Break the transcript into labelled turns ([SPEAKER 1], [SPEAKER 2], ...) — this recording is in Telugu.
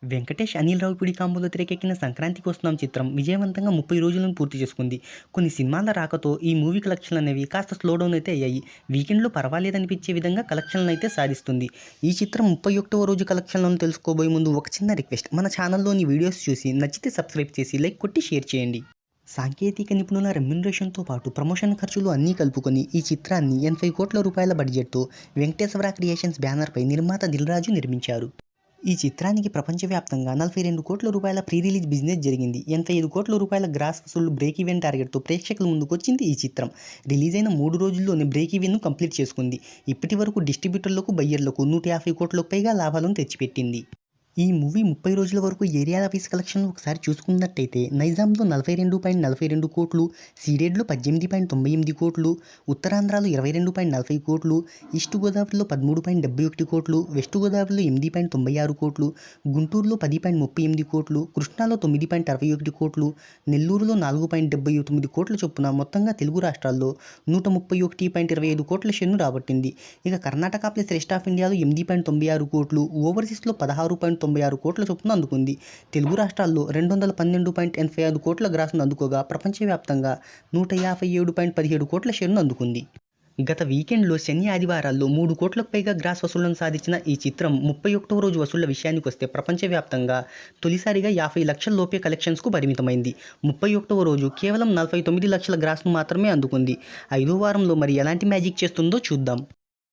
[SPEAKER 1] వెంకటేష్, అనిల్ రావిపూడి కాంబోలో తెరకెక్కిన 'సంక్రాంతికి వస్తున్నాం' చిత్రం విజయవంతంగా 30 రోజులను పూర్తి చేసుకుంది. కొన్ని సినిమాల రాకతో ఈ మూవీ కలెక్షన్లనేవి కాస్త స్లో డౌన్ అయితే అయ్యాయి. వీకెండ్‌లో పర్వాలేదనిపించే విధంగా కలెక్షన్లనైతే సాధిస్తుంది. ఈ చిత్రం 31వ రోజు కలెక్షన్లను తెలుసుకోబోయే ముందు ఒక చిన్న రిక్వెస్ట్. మన ఛానల్‌లోని వీడియోస్ చూసి నచ్చితే సబ్స్క్రైబ్ చేసి లైక్ కొట్టి షేర్ చేయండి. సాంకేతిక నిపుణుల రెమ్యునరేషన్‌తో పాటు ప్రమోషన్ ఖర్చులు అన్నీ కలుపుకొని ఈ చిత్రాన్ని 80 కోట్ల రూపాయల బడ్జెట్‌తో వెంకటేశ్వర క్రియేషన్స్ బ్యానర్‌పై నిర్మాత దిల్ రాజు నిర్మించారు. ఈ చిత్రానికి ప్రపంచవ్యాప్తంగా 42 కోట్ల రూపాయల ప్రీ రిలీజ్ బిజినెస్ జరిగింది. 85 కోట్ల రూపాయల గ్రాస్ వసూళ్లు బ్రేక్ ఈవెన్ టార్గెట్‌తో ప్రేక్షకుల ముందుకొచ్చింది ఈ చిత్రం. రిలీజ్ అయిన 3 రోజుల్లోనే బ్రేక్ ఈవెన్‌ను కంప్లీట్ చేసుకుంది. ఇప్పటి వరకు డిస్ట్రిబ్యూటర్లకు, బయ్యర్లకు 150 కోట్లకు పైగా లాభాలను తెచ్చిపెట్టింది. ఈ మూవీ 30 రోజుల వరకు ఏరియా ఆఫీస్ కలెక్షన్లు ఒకసారి చూసుకున్నట్టయితే నైజాంలో 42.42 కోట్లు, సీడెడ్లో 18.98 కోట్లు, ఉత్తరాంధ్రలో 22.40 కోట్లు, ఈస్ట్ గోదావరిలో 13.71 కోట్లు, వెస్ట్ గోదావరిలో 8.96 కోట్లు, గుంటూరులో 10.38 కోట్లు, కృష్ణాలో 9.61 కోట్లు, నెల్లూరులో 4.79 కోట్ల చొప్పున మొత్తంగా తెలుగు రాష్ట్రాల్లో 131.25 కోట్ల షేర్ను రాబట్టింది. ఇక కర్ణాటక ప్లస్ రెస్ట్ ఆఫ్ ఇండియాలో 8.96 కోట్లు, ఓవర్సీస్లో 16.96 కోట్ల చొప్పున అందుకుంది. తెలుగు రాష్ట్రాల్లో 212.85 కోట్ల గ్రాస్ను అందుకోగా ప్రపంచవ్యాప్తంగా 157.17 కోట్ల షేర్ను అందుకుంది. గత వీకెండ్‌లో శని, ఆదివారాల్లో 3 కోట్లకు పైగా గ్రాస్ వసూళ్లను సాధించిన ఈ చిత్రం 31వ రోజు వసూళ్ల విషయానికొస్తే ప్రపంచవ్యాప్తంగా తొలిసారిగా 50 లక్షల లోపే కలెక్షన్స్‌కు పరిమితమైంది. 31వ రోజు కేవలం 49 లక్షల గ్రాస్‌ను మాత్రమే అందుకుంది. 5వ వారంలో మరి ఎలాంటి మ్యాజిక్ చేస్తుందో చూద్దాం.